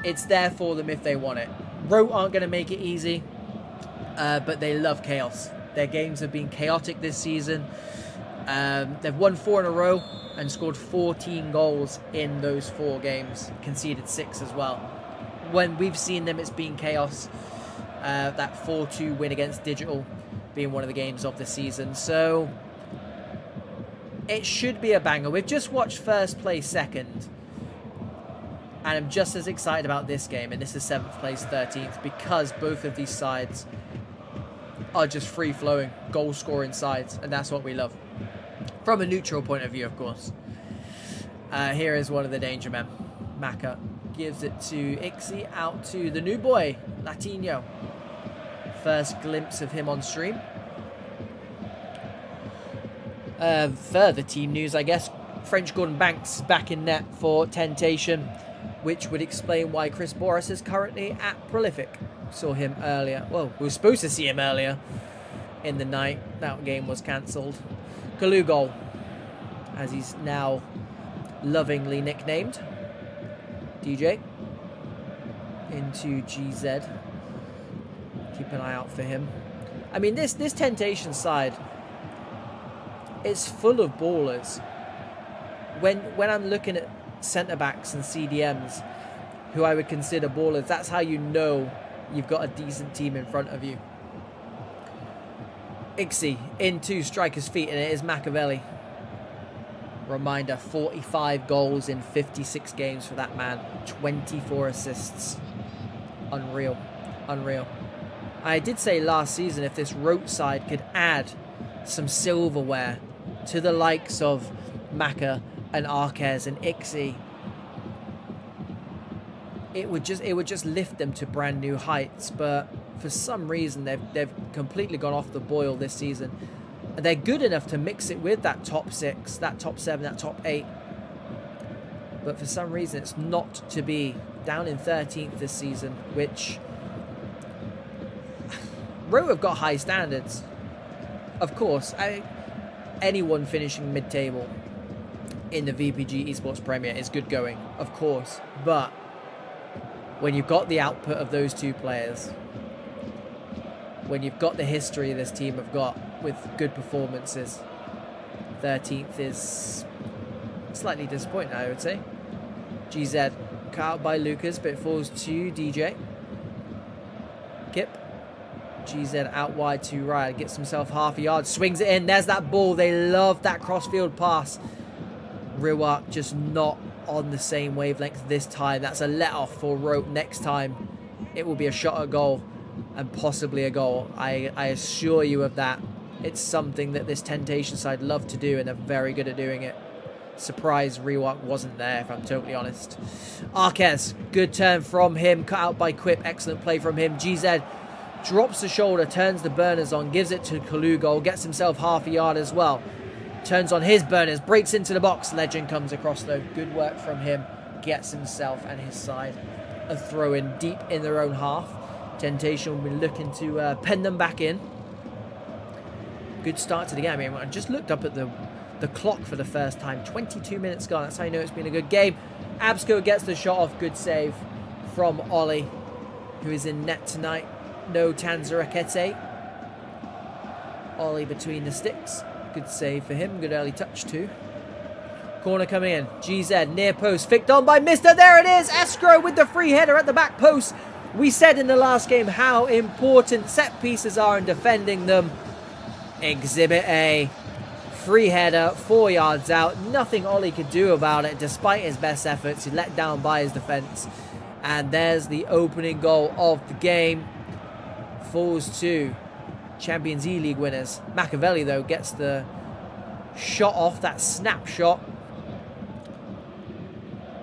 It's there for them if they want it. Rote aren't going to make it easy, but they love chaos. Their games have been chaotic this season. They've won 4 in a row and scored 14 goals in those 4 games. Conceded 6 as well. When we've seen them, it's been chaos. That 4-2 win against Digital being one of the games of the season. So it should be a banger. We've just watched first place second. And I'm just as excited about this game. And this is 7th place 13th. Because both of these sides are just free-flowing, goal-scoring sides. And that's what we love. From a neutral point of view, of course. Here is one of the danger men. Maka gives it to Ixie, out to the new boy, Latino. First glimpse of him on stream. Further team news, I guess. French Gordon Banks back in net for xTentation, which would explain why Chris Boris is currently at Prolific. Saw him earlier. Well, we were supposed to see him earlier in the night. That game was cancelled. Kalugol, as he's now lovingly nicknamed. DJ into GZ. Keep an eye out for him. I mean, this xTentation side is full of ballers. When I'm looking at centre backs and CDMs who I would consider ballers, that's how you know you've got a decent team in front of you. Ixie into striker's feet, and it is Machiavelli. Reminder, 45 goals in 56 games for that man. 24 assists. Unreal. Unreal. I did say last season if this Rote side could add some silverware to the likes of Maka and Arquez and Ixie, it would just lift them to brand new heights. But for some reason they've completely gone off the boil this season. And they're good enough to mix it with that top 6, that top 7, that top 8. But for some reason it's not to be. Down in 13th this season, which Rote have got high standards. Of course, anyone finishing mid-table in the VPG eSports Premier is good going, of course. But when you've got the output of those 2 players, when you've got the history this team have got with good performances, 13th is slightly disappointing, I would say. GZ cut out by Lucas, but it falls to DJ. Kip. GZ out wide to Ryan, gets himself half a yard, swings it in. There's that ball. They love that crossfield pass. Riwak just not on the same wavelength this time. That's a let-off for Rote. Next time, it will be a shot at goal and possibly a goal. I assure you of that. It's something that this xTentation side love to do, and they're very good at doing it. Surprised Riwak wasn't there, if I'm totally honest. Arquez, good turn from him. Cut out by Quip. Excellent play from him. GZ drops the shoulder, turns the burners on, gives it to Kalugol, gets himself half a yard as well. Turns on his burners, breaks into the box. Legend comes across though. Good work from him. Gets himself and his side a throw in deep in their own half. xTentation will be looking to pen them back in. Good start to the game. I mean, I just looked up at the clock for the first time. 22 minutes gone. That's how you know it's been a good game. Absco gets the shot off. Good save from Ollie, who is in net tonight. No Tanzarakete. Ollie between the sticks. Good save for him. Good early touch too. Corner coming in. GZ near post. Ficked on by Mister. There it is. Escrow with the free header at the back post. We said in the last game how important set pieces are in defending them. Exhibit A. Free header. 4 yards out. Nothing Ollie could do about it despite his best efforts. He's let down by his defence. And there's the opening goal of the game. Falls to Champions E-League winners. Machiavelli, though, gets the shot off. That snapshot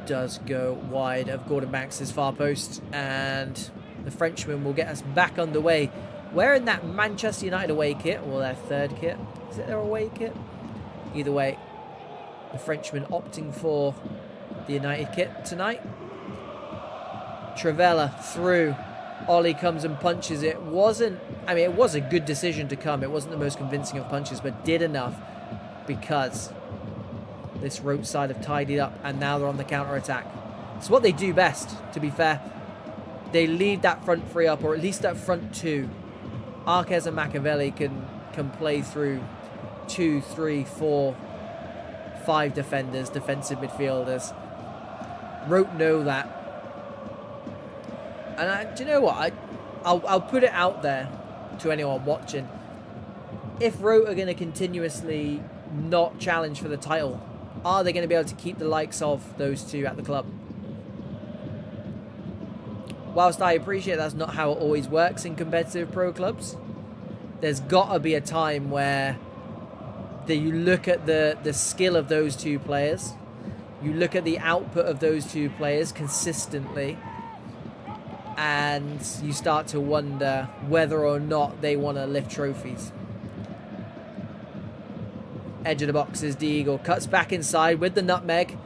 does go wide of Gordon Banks' far post. And the Frenchman will get us back underway. Wearing that Manchester United away kit, or their third kit. Is it their away kit? Either way, the Frenchman opting for the United kit tonight. Travella through. Ollie comes and punches it. It was a good decision to come. It wasn't the most convincing of punches, but did enough because this Rote side have tidied up and now they're on the counter-attack. It's what they do best, to be fair. They leave that front three up, or at least that front two. Arquez and Machiavelli can play through 2, 3, 4, 5 defenders, defensive midfielders. Rote know that. And do you know what? I'll put it out there to anyone watching. If Rote are going to continuously not challenge for the title, are they going to be able to keep the likes of those two at the club? Whilst I appreciate that's not how it always works in competitive pro clubs, there's got to be a time where you look at the skill of those two players, you look at the output of those two players consistently, and you start to wonder whether or not they want to lift trophies. Edge of the box is Deagle, cuts back inside with the nutmeg.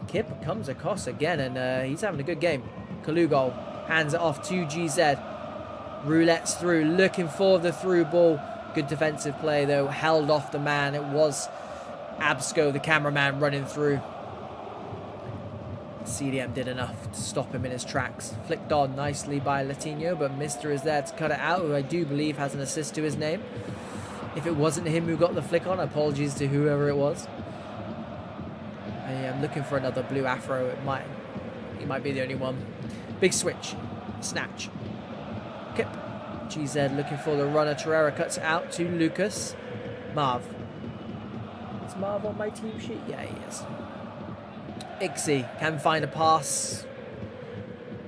Kip comes across again, and he's having a good game. Kalugol hands it off to GZ. Roulette's through, looking for the through ball. Good defensive play, though. Held off the man. It was Absco, the cameraman, running through. CDM did enough to stop him in his tracks. Flicked on nicely by Latino, but Mister is there to cut it out, who I do believe has an assist to his name. If it wasn't him who got the flick on, apologies to whoever it was. I am looking for another blue afro. He might be the only one. Big switch. Snatch. Kip. GZ looking for the runner. Torreira cuts it out to Lucas. Marv. Is Marv on my team sheet? Yeah, he is. Ixie can find a pass.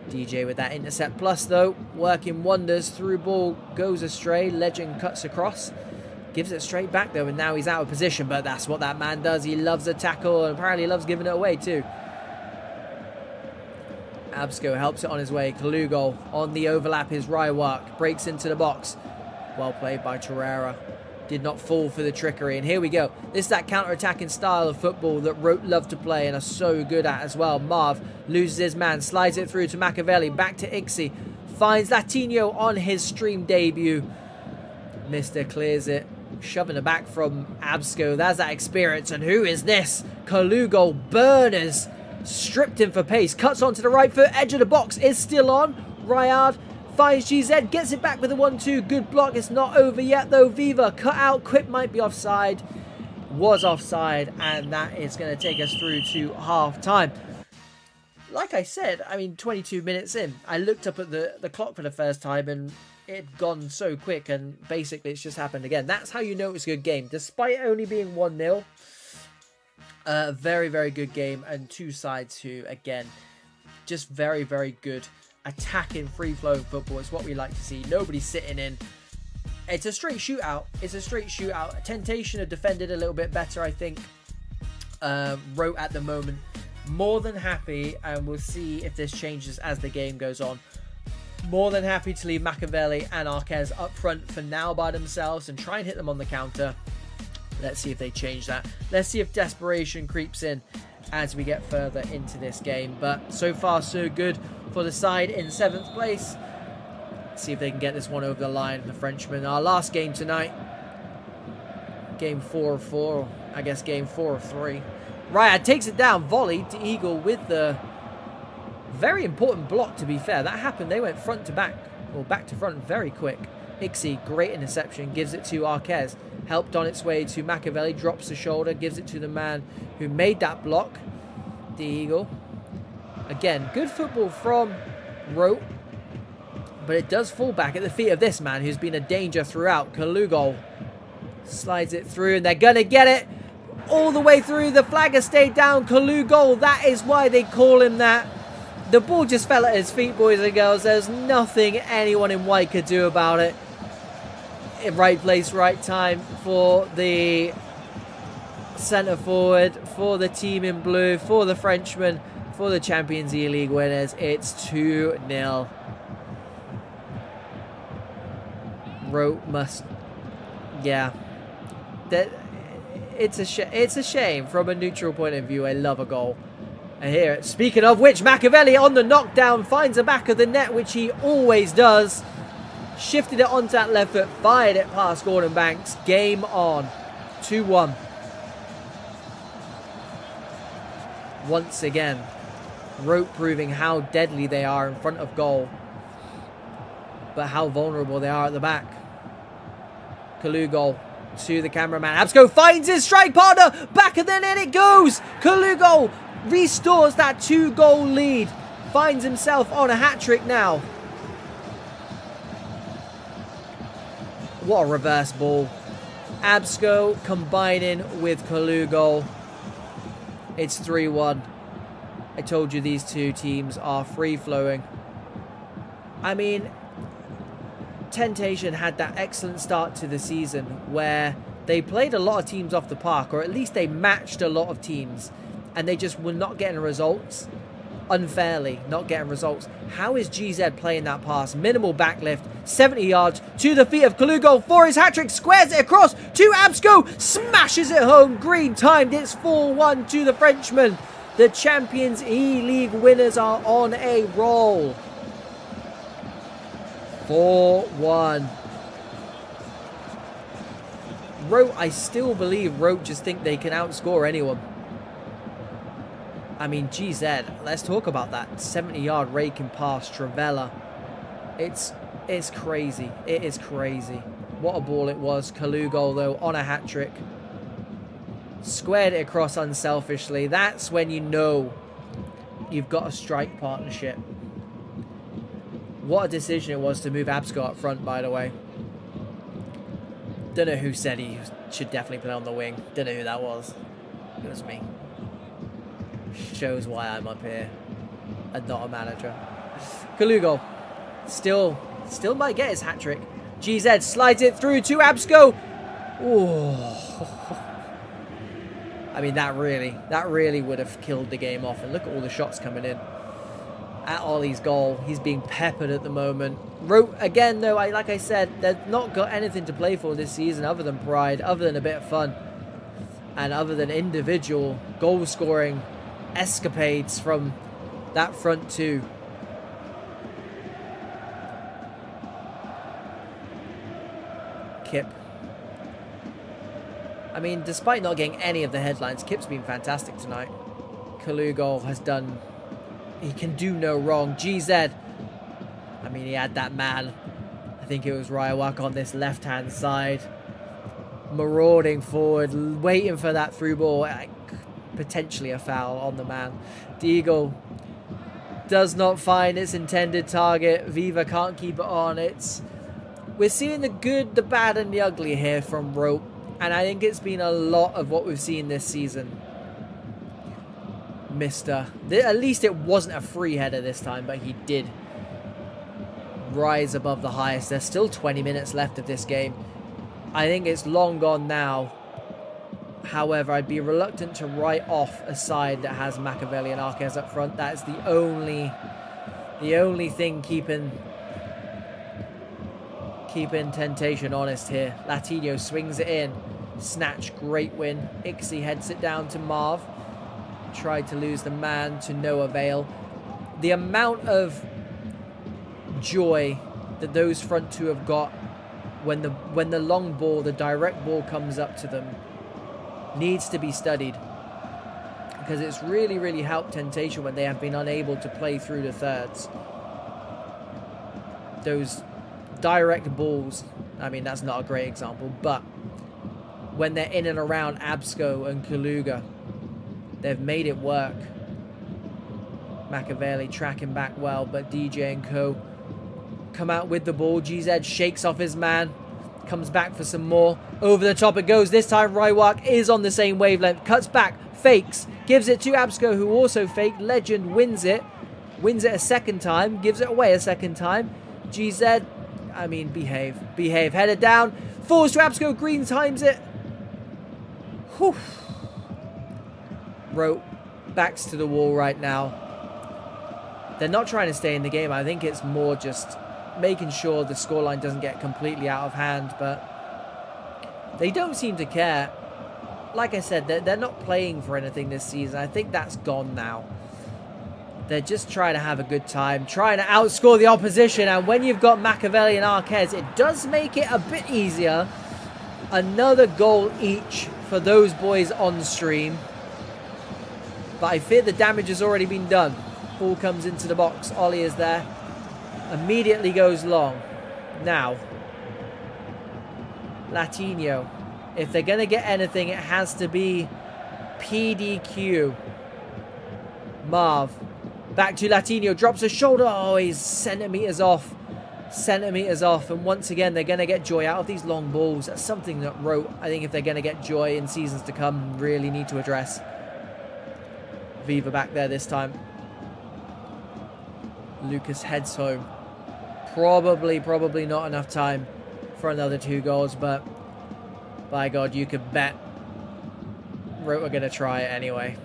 DJ with that intercept plus, though. Working wonders. Through ball goes astray. Legend cuts across. Gives it straight back, though, and now he's out of position. But that's what that man does. He loves a tackle, and apparently loves giving it away, too. Absco helps it on his way. Kalugol on the overlap is Rywak. Breaks into the box. Well played by Torreira. Did not fall for the trickery. And here we go. This is that counter-attacking style of football that Rote love to play and are so good at as well. Marv loses his man. Slides it through to Machiavelli. Back to Ixie. Finds Latino on his stream debut. Mister clears it. Shoving it back from Absco. That's that experience. And who is this? Kalugol burners. Stripped him for pace. Cuts onto the right foot. Edge of the box is still on. Ryard finds GZ. Gets it back with a 1-2. Good block. It's not over yet, though. Viva cut out. Quip might be offside. Was offside. And that is going to take us through to half time. Like I said, I mean, 22 minutes in. I looked up at the clock for the first time and it had gone so quick. And basically, it's just happened again. That's how you know it's a good game. Despite it only being 1-0. Very, very good game, and two sides who, again, just very, very good attacking, free-flowing football. It's what we like to see. Nobody's sitting in. It's a straight shootout. It's a straight shootout. Temptation have defended a little bit better, I think. Rote at the moment. More than happy, and we'll see if this changes as the game goes on. More than happy to leave Machiavelli and Arquez up front for now by themselves and try and hit them on the counter. Let's see if they change that. Let's see if desperation creeps in as we get further into this game. But so far, so good for the side in 7th place. Let's see if they can get this one over the line. The Frenchman, our last game tonight. Game 4 of 4. I guess game 4 of 3. Ryad takes it down. Volley to Eagle with the very important block, to be fair. That happened. They went front to back, or back to front very quick. Ixie, great interception, gives it to Arquez. Helped on its way to Machiavelli, drops the shoulder, gives it to the man who made that block. The Eagle. Again, good football from Rote, but it does fall back at the feet of this man who's been a danger throughout. Kalugol slides it through, and they're going to get it all the way through. The flag has stayed down. Kalugol, that is why they call him that. The ball just fell at his feet, boys and girls. There's nothing anyone in white could do about it. Right place, right time for the centre forward, for the team in blue, for the Frenchman, for the Champions League winners. It's 2-0. Rote must, yeah. It's a shame from a neutral point of view. I love a goal. I hear it. Speaking of which, Machiavelli on the knockdown finds the back of the net, which he always does. Shifted it onto that left foot, fired it past Gordon Banks. Game on. 2-1. Once again, Rote proving how deadly they are in front of goal, but how vulnerable they are at the back. Kalugol to the cameraman. Absco finds his strike partner. Back and then in it goes. Kalugol restores that 2-goal lead. Finds himself on a hat-trick now. What a reverse ball. Absco combining with Kalugol. It's 3-1. I told you these two teams are free-flowing. I mean, xTentation had that excellent start to the season where they played a lot of teams off the park, or at least they matched a lot of teams, and they just were not getting results. Unfairly not getting results. How is GZ playing that pass? Minimal backlift, 70 yards to the feet of Kalugol for his hat-trick, squares it across to Absco, smashes it home, green timed, it's 4-1 to the Frenchman. The Champions E-League winners are on a roll. 4-1. Rote, I still believe Rote just think they can outscore anyone. I mean, GZ, let's talk about that 70-yard raking pass, Travella. It's crazy. It is crazy. What a ball it was. Kalugol, though, on a hat-trick. Squared it across unselfishly. That's when you know you've got a strike partnership. What a decision it was to move Absco up front, by the way. Don't know who said he should definitely play on the wing. Don't know who that was. It was me. Shows why I'm up here and not a manager. Kalugol still might get his hat-trick. GZ slides it through to Absco. Oh. I mean, that really would have killed the game off. And look at all the shots coming in. At Ollie's goal, he's being peppered at the moment. Rote, again, though, like I said, they've not got anything to play for this season other than pride, other than a bit of fun, and other than individual goal-scoring escapades from that front two. Kip. I mean, despite not getting any of the headlines, Kip's been fantastic tonight. Kalugol has done... He can do no wrong. GZ. I mean, he had that man. I think it was Rywak on this left-hand side. Marauding forward, waiting for that through ball. Potentially a foul on the man. Deagle does not find its intended target. Viva can't keep it on. We're seeing the good, the bad, and the ugly here from Rote. And I think it's been a lot of what we've seen this season. At least it wasn't a free header this time, but he did rise above the highest. There's still 20 minutes left of this game. I think it's long gone now. However, I'd be reluctant to write off a side that has Machiavelli and Arquez up front. That's the only thing keeping xTentation honest here. Latino swings it in. Snatch, great win. Ixie heads it down to Marv. Tried to lose the man to no avail. The amount of joy that those front two have got when the long ball, the direct ball comes up to them, needs to be studied, because it's really helped xTentation when they have been unable to play through the thirds. Those direct balls, I mean, that's not a great example, but when they're in and around Absco and Kaluga, they've made it work. Machiavelli tracking back well, but DJ and co come out with the ball. GZ shakes off his man, comes back for some more. Over the top it goes. This time Rywak is on the same wavelength. Cuts back, fakes, gives it to Absco, who also faked. Legend wins it a second time, gives it away a second time. GZ, I mean, behave. Headed down, falls to Absco, green times it. Whew. Rote backs to the wall right now. They're not trying to stay in the game. I think it's more just making sure the scoreline doesn't get completely out of hand, but they don't seem to care. Like I said, they're not playing for anything this season. I think that's gone now. They're just trying to have a good time, trying to outscore the opposition, and when you've got Machiavelli and Arquez, it does make it a bit easier. Another goal each for those boys on stream. But I fear the damage has already been done. Ball comes into the box. Ollie is there. Immediately goes long. Now, Latino. If they're going to get anything, it has to be PDQ. Marv. Back to Latino. Drops a shoulder. Oh, he's centimetres off. Centimetres off. And once again, they're going to get joy out of these long balls. That's something that Rote, I think if they're going to get joy in seasons to come, really need to address. Viva back there this time. Lucas heads home. Probably not enough time for another 2 goals, but by God, you could bet Rote are going to try it anyway.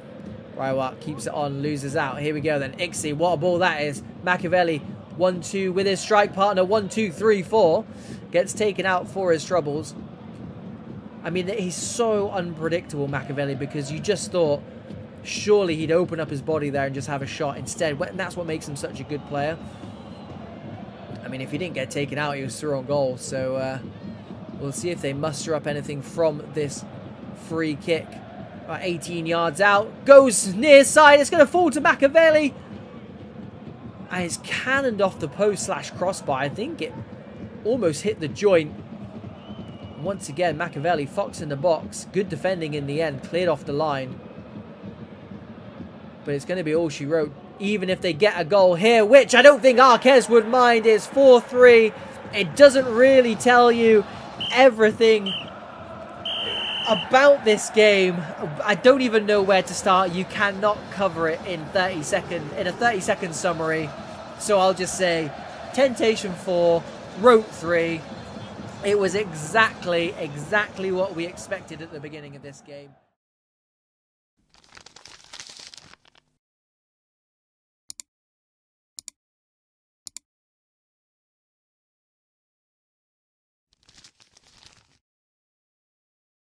Rywat keeps it on, loses out. Here we go then. Ixie, what a ball that is. Machiavelli, 1-2 with his strike partner. 1-2-3-4. Gets taken out for his troubles. I mean, he's so unpredictable, Machiavelli, because you just thought surely he'd open up his body there and just have a shot instead. And that's what makes him such a good player. I mean, if he didn't get taken out, he was through on goal. So we'll see if they muster up anything from this free kick. 18 yards out. Goes near side. It's going to fall to Machiavelli. And it's cannoned off the post / crossbar. I think it almost hit the joint. Once again, Machiavelli, Fox in the box. Good defending in the end. Cleared off the line. But it's going to be all she wrote. Even if they get a goal here, which I don't think Arquez would mind, is 4-3. It doesn't really tell you everything about this game. I don't even know where to start. You cannot cover it in a 30-second summary. So I'll just say xTentation 4, Rote 3. It was exactly what we expected at the beginning of this game.